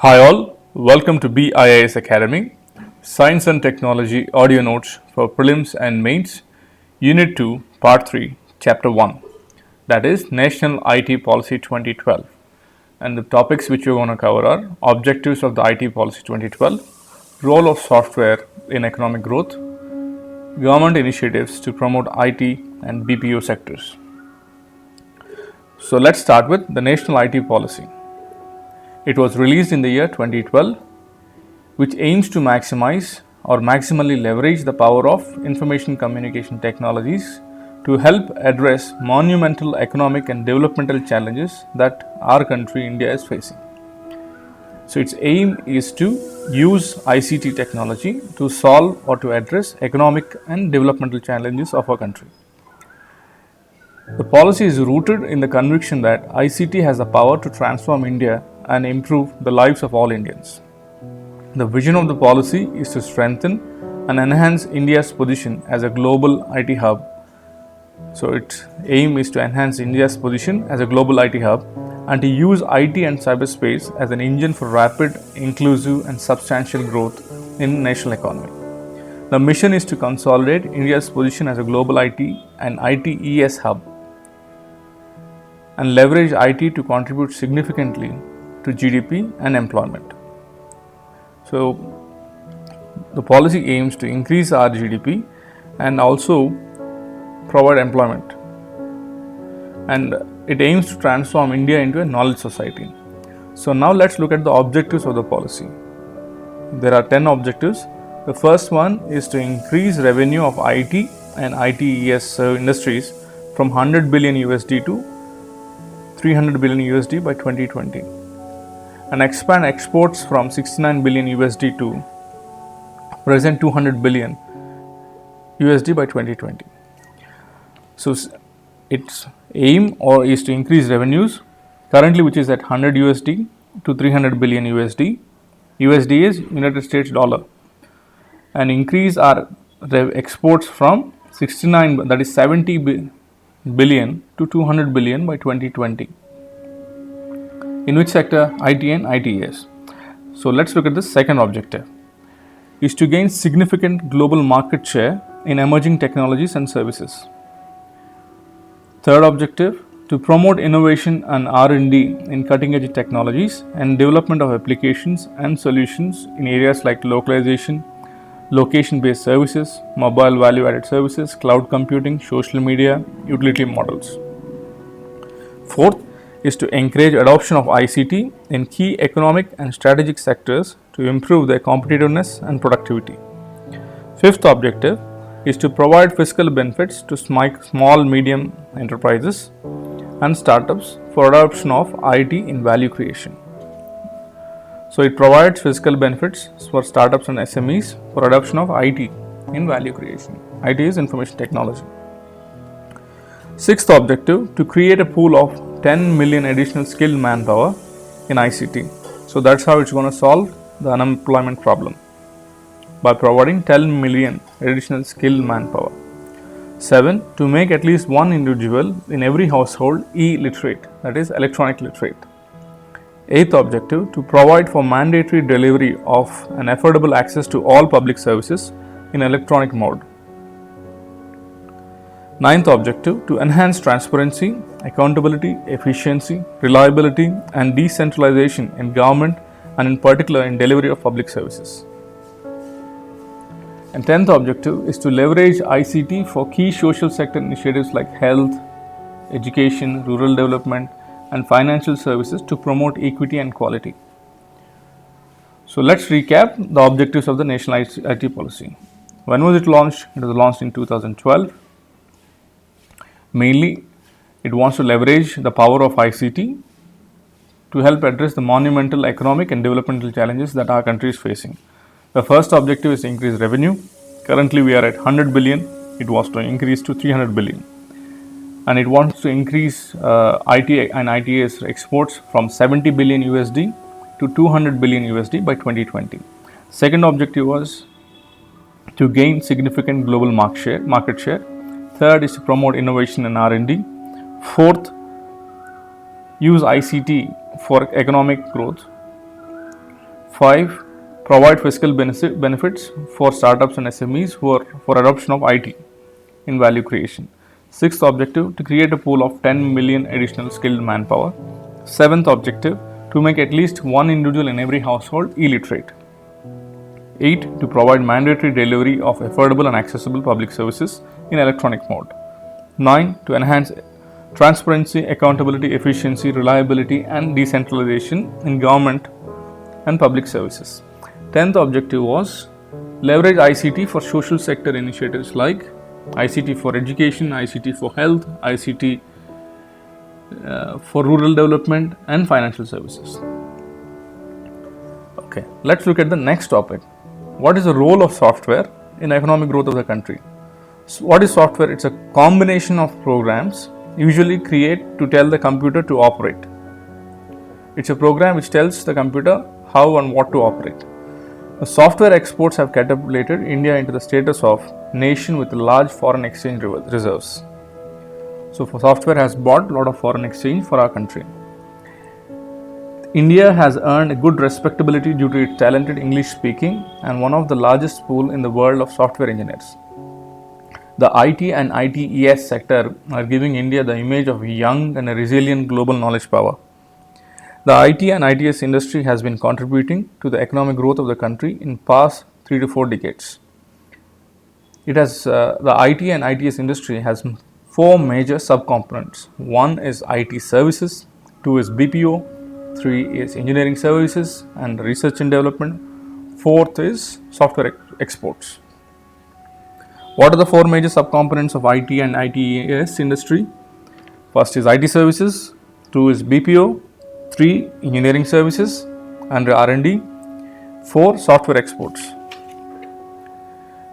Hi all, welcome to BIIS Academy, Science and Technology audio notes for prelims and mains, Unit 2, Part 3, Chapter 1, that is National IT Policy 2012. And the topics which we're going to cover are objectives of the IT Policy 2012, role of software in economic growth, government initiatives to promote IT and BPO sectors. So let's start with the National IT Policy. It was released in the year 2012, which aims to maximize or maximally leverage the power of information communication technologies to help address monumental economic and developmental challenges that our country, India, is facing. So, its aim is to use ICT technology to solve or to address economic and developmental challenges of our country. The policy is rooted in the conviction that ICT has the power to transform India and improve the lives of all Indians. The vision of the policy is to strengthen and enhance India's position as a global IT hub. So, its aim is to enhance India's position as a global IT hub and to use IT and cyberspace as an engine for rapid, inclusive, and substantial growth in national economy. The mission is to consolidate India's position as a global IT and ITES hub and leverage IT to contribute significantly to GDP and employment. So, the policy aims to increase our GDP and also provide employment, and it aims to transform India into a knowledge society. So, now let's look at the objectives of the policy. There are 10 objectives. The first one is to increase revenue of IT and ITES industries from 100 billion USD to 300 billion USD by 2020. And expand exports from 69 billion USD to present 200 billion USD by 2020. So, its aim is to increase revenues currently, which is at 100 USD to 300 billion USD. USD is United States dollar, and increase our exports from 69, that is 70 billion to 200 billion by 2020. In which sector? IT and ITES. So, let's look at the second objective. Is to gain significant global market share in emerging technologies and services. Third objective, to promote innovation and R&D in cutting edge technologies and development of applications and solutions in areas like localization, location based services, mobile value added services, cloud computing, social media, utility models. Fourth is to encourage adoption of ICT in key economic and strategic sectors to improve their competitiveness and productivity. Fifth objective is to provide fiscal benefits to small medium enterprises and startups for adoption of IT in value creation. So, it provides fiscal benefits for startups and SMEs for adoption of IT in value creation. IT is information technology. Sixth objective, to create a pool of 10 million additional skilled manpower in ICT. So, that's how it's going to solve the unemployment problem, by providing 10 million additional skilled manpower. 7. To make at least one individual in every household e-literate, that is electronic literate. Eighth objective, to provide for mandatory delivery of an affordable access to all public services in electronic mode. Ninth objective, to enhance transparency, accountability, efficiency, reliability, and decentralization in government and in particular in delivery of public services. And 10th objective is to leverage ICT for key social sector initiatives like health, education, rural development, and financial services to promote equity and quality. So, let's recap the objectives of the National IT Policy. When was it launched? It was launched in 2012. Mainly, it wants to leverage the power of ICT to help address the monumental economic and developmental challenges that our country is facing. The first objective is to increase revenue. Currently, we are at 100 billion. It was to increase to 300 billion. And it wants to increase IT and ITES exports from 70 billion USD to 200 billion USD by 2020. Second objective was to gain significant global market share. Third is to promote innovation and R&D. Fourth, use ICT for economic growth. 5. Provide fiscal benefits for startups and SMEs for adoption of IT in value creation. Sixth objective, to create a pool of 10 million additional skilled manpower. Seventh objective, to make at least one individual in every household illiterate. 8. To provide mandatory delivery of affordable and accessible public services in electronic mode. 9. To enhance transparency, accountability, efficiency, reliability, and decentralization in government and public services. 10th objective was leverage ICT for social sector initiatives like ICT for education, ICT for health, ICT for rural development and financial services. Okay, let's look at the next topic. What is the role of software in economic growth of the country? So what is software? It's a combination of programs usually created to tell the computer to operate. It's a program which tells the computer how and what to operate. The software exports have catapulted India into the status of nation with large foreign exchange reserves. So software has bought a lot of foreign exchange for our country. India has earned a good respectability due to its talented English speaking and one of the largest pool in the world of software engineers. The IT and ITES sector are giving India the image of a young and a resilient global knowledge power. The IT and ITS industry has been contributing to the economic growth of the country in past 3 to 4 decades. The IT and ITS industry has 4 major subcomponents. 1 is IT services, 2 is BPO, 3 is engineering services and research and development, 4th is software exports. What are the 4 major subcomponents of IT and ITS industry? First is IT services, 2 is BPO, 3 engineering services and R&D, 4 software exports.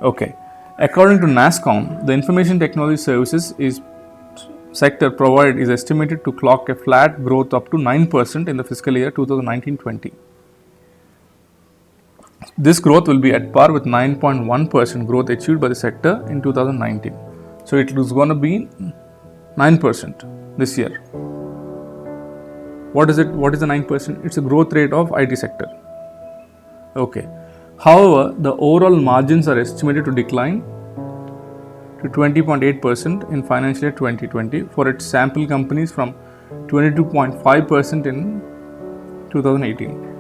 Okay, according to NASSCOM, the information technology services sector provided is estimated to clock a flat growth up to 9% in the fiscal year 2019-20. This growth will be at par with 9.1% growth achieved by the sector in 2019. So it is going to be 9% this year. What is it? What is the 9%? It's a growth rate of IT sector. Okay. However, the overall margins are estimated to decline to 20.8% in financial year 2020 for its sample companies from 22.5% in 2018.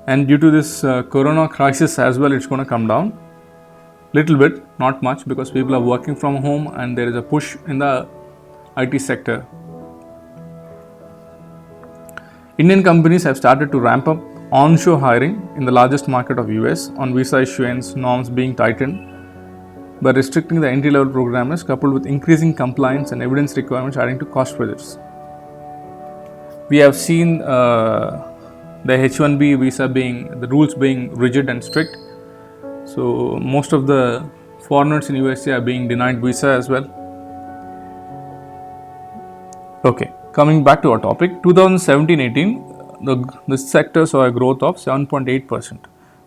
And due to this corona crisis as well, it's going to come down little bit, not much, because people are working from home and there is a push in the IT sector. Indian companies have started to ramp up onshore hiring in the largest market of US on visa issuance norms being tightened by restricting the entry-level programmers, coupled with increasing compliance and evidence requirements adding to cost pressures. We have seen the H-1B visa the rules being rigid and strict. So most of the foreigners in USA are being denied visa as well. Okay, coming back to our topic, 2017-18, this sector saw a growth of 7.8%.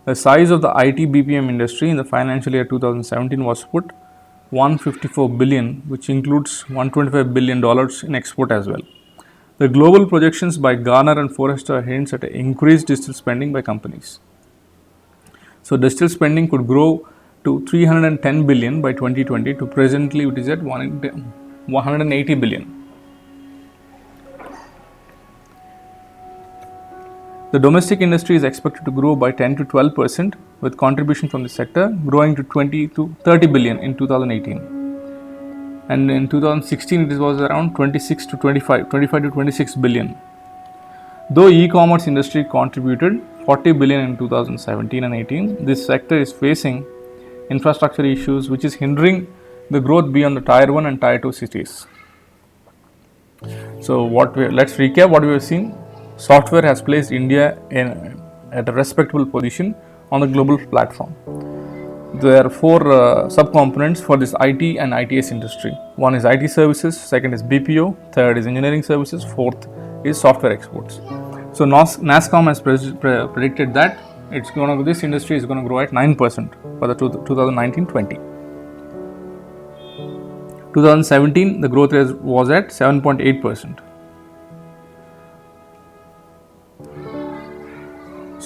The size of the IT BPM industry in the financial year 2017 was put $154 billion, which includes $125 billion in export as well. The global projections by Gartner and Forrester hints at increased digital spending by companies. So digital spending could grow to $310 billion by 2020 to presently it is at $180 billion. The domestic industry is expected to grow by 10 to 12%, with contribution from the sector growing to 20 to 30 billion in 2018. And in 2016 it was around 25 to 26 billion. Though e-commerce industry contributed 40 billion in 2017 and 18, this sector is facing infrastructure issues which is hindering the growth beyond the tier 1 and tier 2 cities. So let's recap what we have seen. Software has placed India at a respectable position on the global platform. There are 4 subcomponents for this IT and ITS industry. One is IT services, second is BPO, third is engineering services, fourth is software exports. So NASSCOM has predicted that this industry is going to grow at 9% for the 2019-20. 2017, the growth rate was at 7.8%.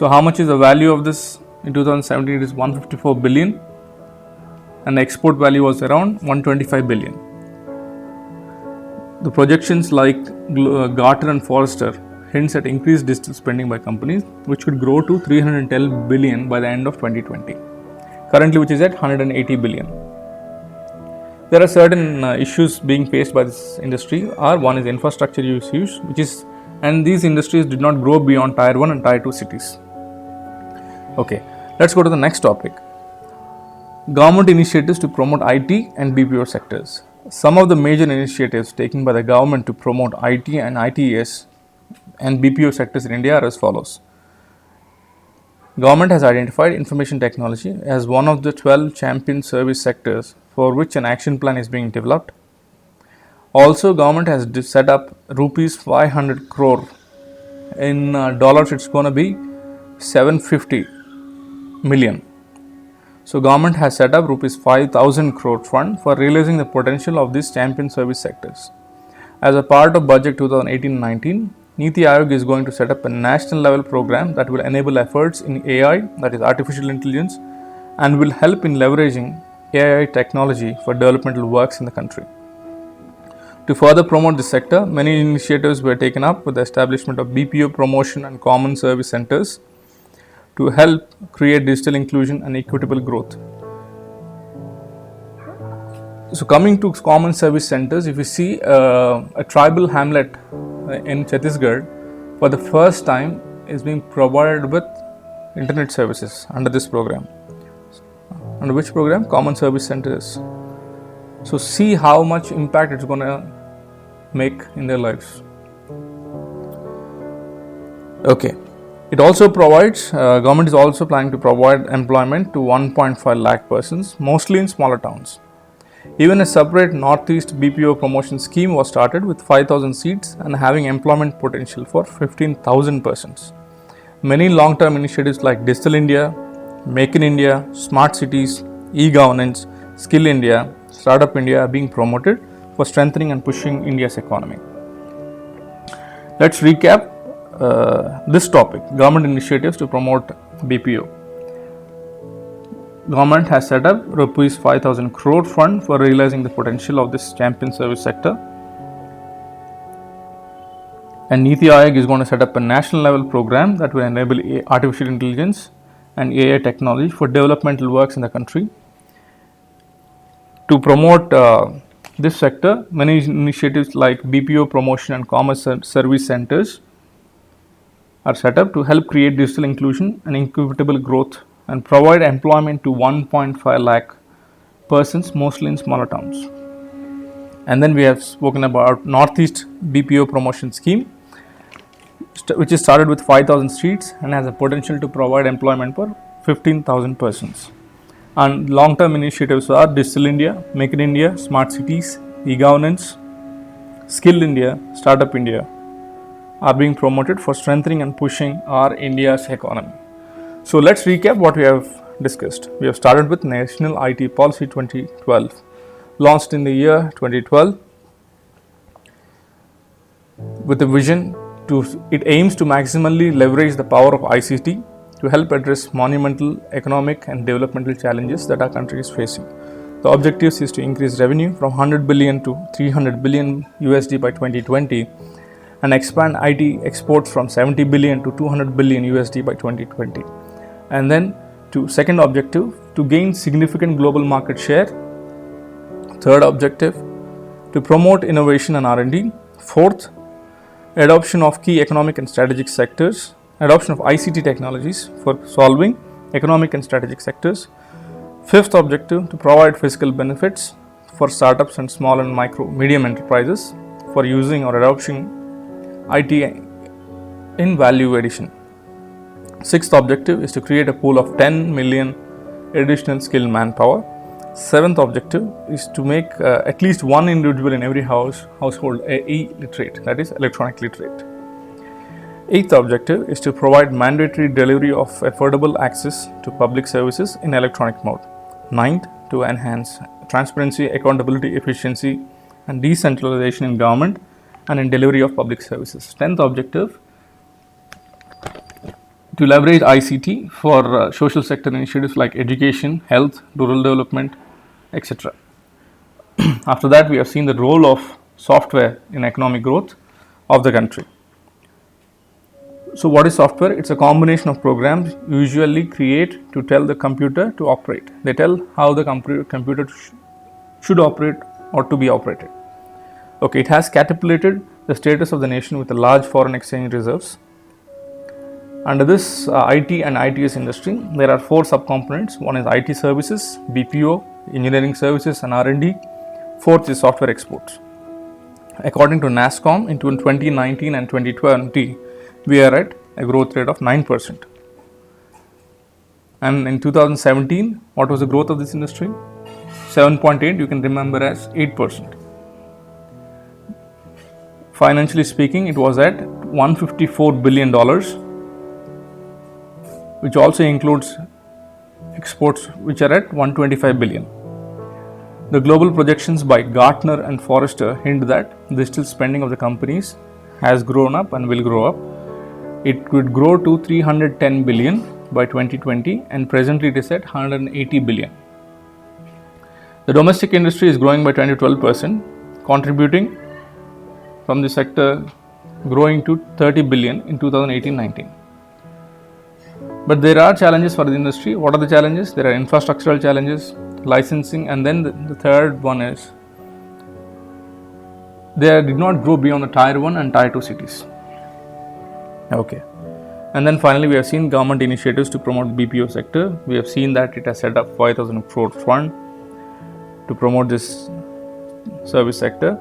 So how much is the value of this? In 2017 it is 154 billion and the export value was around 125 billion. The projections like Gartner and Forrester hints at increased digital spending by companies, which could grow to 310 billion by the end of 2020, currently which is at 180 billion. There are certain issues being faced by this industry. One is infrastructure use, and these industries did not grow beyond tier 1 and tier 2 cities. Okay, let's go to the next topic. Government initiatives to promote IT and BPO sectors. Some of the major initiatives taken by the government to promote IT and ITES and BPO sectors in India are as follows. Government has identified information technology as one of the 12 champion service sectors for which an action plan is being developed. Also, government has set up rupees 500 crore. In dollars, it's going to be 750 million. So, government has set up rupees 5,000 crore fund for realizing the potential of these champion service sectors. As a part of Budget 2018-19, Niti Aayog is going to set up a national level program that will enable efforts in AI, that is artificial intelligence, and will help in leveraging AI technology for developmental works in the country. To further promote this sector, many initiatives were taken up with the establishment of BPO promotion and common service centers to help create digital inclusion and equitable growth. So coming to common service centers, if you see a tribal hamlet in Chhattisgarh for the first time is being provided with internet services under this program. Under which program? Common service centers. So see how much impact it's going to make in their lives. Okay. It also provides, government is also planning to provide employment to 1.5 lakh persons, mostly in smaller towns. Even a separate Northeast BPO promotion scheme was started with 5,000 seats and having employment potential for 15,000 persons. Many long-term initiatives like Digital India, Make in India, Smart Cities, e-governance, Skill India, Startup India are being promoted for strengthening and pushing India's economy. Let's recap this topic, government initiatives to promote BPO. Government has set up rupees 5,000 crore fund for realizing the potential of this champion service sector. And Niti Aayog is going to set up a national level program that will enable artificial intelligence and AI technology for developmental works in the country. To promote this sector, many initiatives like BPO promotion and commerce service centers are set up to help create digital inclusion and equitable growth and provide employment to 1.5 lakh persons, mostly in smaller towns. And then we have spoken about Northeast BPO promotion scheme, which is started with 5,000 seats and has a potential to provide employment for 15,000 persons. And long-term initiatives are Digital India, Make in India, Smart Cities, e-governance, Skill India, Startup India are being promoted for strengthening and pushing our India's economy. So let's recap what we have discussed. We have started with National IT Policy 2012, launched in the year 2012 with a vision it aims to maximally leverage the power of ICT to help address monumental economic and developmental challenges that our country is facing. The objective is to increase revenue from 100 billion to 300 billion USD by 2020 and expand IT exports from 70 billion to 200 billion USD by 2020. And then to second objective, to gain significant global market share. Third objective, to promote innovation and R&D. Fourth, adoption of key economic and strategic sectors, adoption of ICT technologies for solving economic and strategic sectors. Fifth objective, to provide fiscal benefits for startups and small and medium enterprises for using or adopting IT in value addition. Sixth objective is to create a pool of 10 million additional skilled manpower. Seventh objective is to make at least one individual in every household e-literate, that is electronic literate. Eighth objective is to provide mandatory delivery of affordable access to public services in electronic mode. Ninth, to enhance transparency, accountability, efficiency and decentralization in government and in delivery of public services. Tenth objective, to leverage ICT for social sector initiatives like education, health, rural development, etc. After that, we have seen the role of software in economic growth of the country. So, what is software? It's a combination of programs usually create to tell the computer to operate. They tell how the computer should operate or to be operated. Okay, it has catapulted the status of the nation with a large foreign exchange reserves. Under this IT and ITS industry, there are 4 subcomponents. One is IT services, BPO, engineering services and R&D. Fourth is software exports. According to NASSCOM, in 2019 and 2020, we are at a growth rate of 9%. And in 2017, what was the growth of this industry? 7.8, you can remember as 8%. Financially speaking, it was at $154 billion, which also includes exports, which are at 125 billion. The global projections by Gartner and Forrester hint that the digital spending of the companies has grown up and will grow up. It could grow to 310 billion by 2020, and presently it is at 180 billion. The domestic industry is growing by 10 to 12%, contributing from the sector growing to 30 billion in 2018-19. But there are challenges for the industry. What are the challenges? There are infrastructural challenges, licensing, and then the third one is they did not grow beyond the tier 1 and tier 2 cities. Okay. And then finally, we have seen government initiatives to promote the BPO sector. We have seen that it has set up 5,000 crore fund to promote this service sector.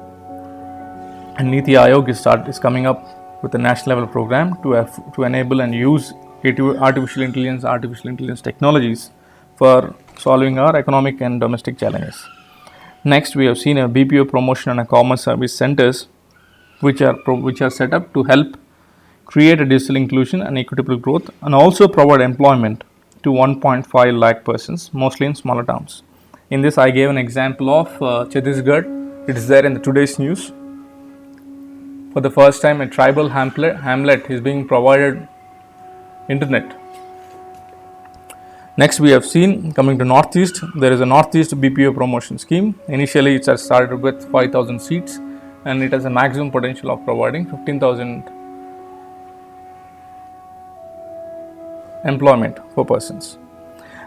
And NITI Aayog is coming up with a national level program to enable and use artificial intelligence technologies for solving our economic and domestic challenges. Next, we have seen a BPO promotion and a commerce service centers which are set up to help create a digital inclusion and equitable growth, and also provide employment to 1.5 lakh persons, mostly in smaller towns. In this, I gave an example of Chhattisgarh. It is there in the today's news. For the first time, a tribal hamlet is being provided internet. Next, we have seen, coming to Northeast, there is a Northeast BPO promotion scheme. Initially, it has started with 5,000 seats, and it has a maximum potential of providing 15,000 employment for persons.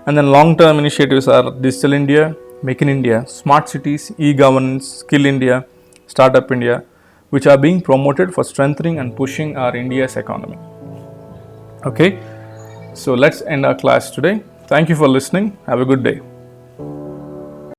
And then long-term initiatives are Digital India, Make in India, Smart Cities, E-Governance, Skill India, Startup India, which are being promoted for strengthening and pushing our India's economy. Okay, so let's end our class today. Thank you for listening. Have a good day.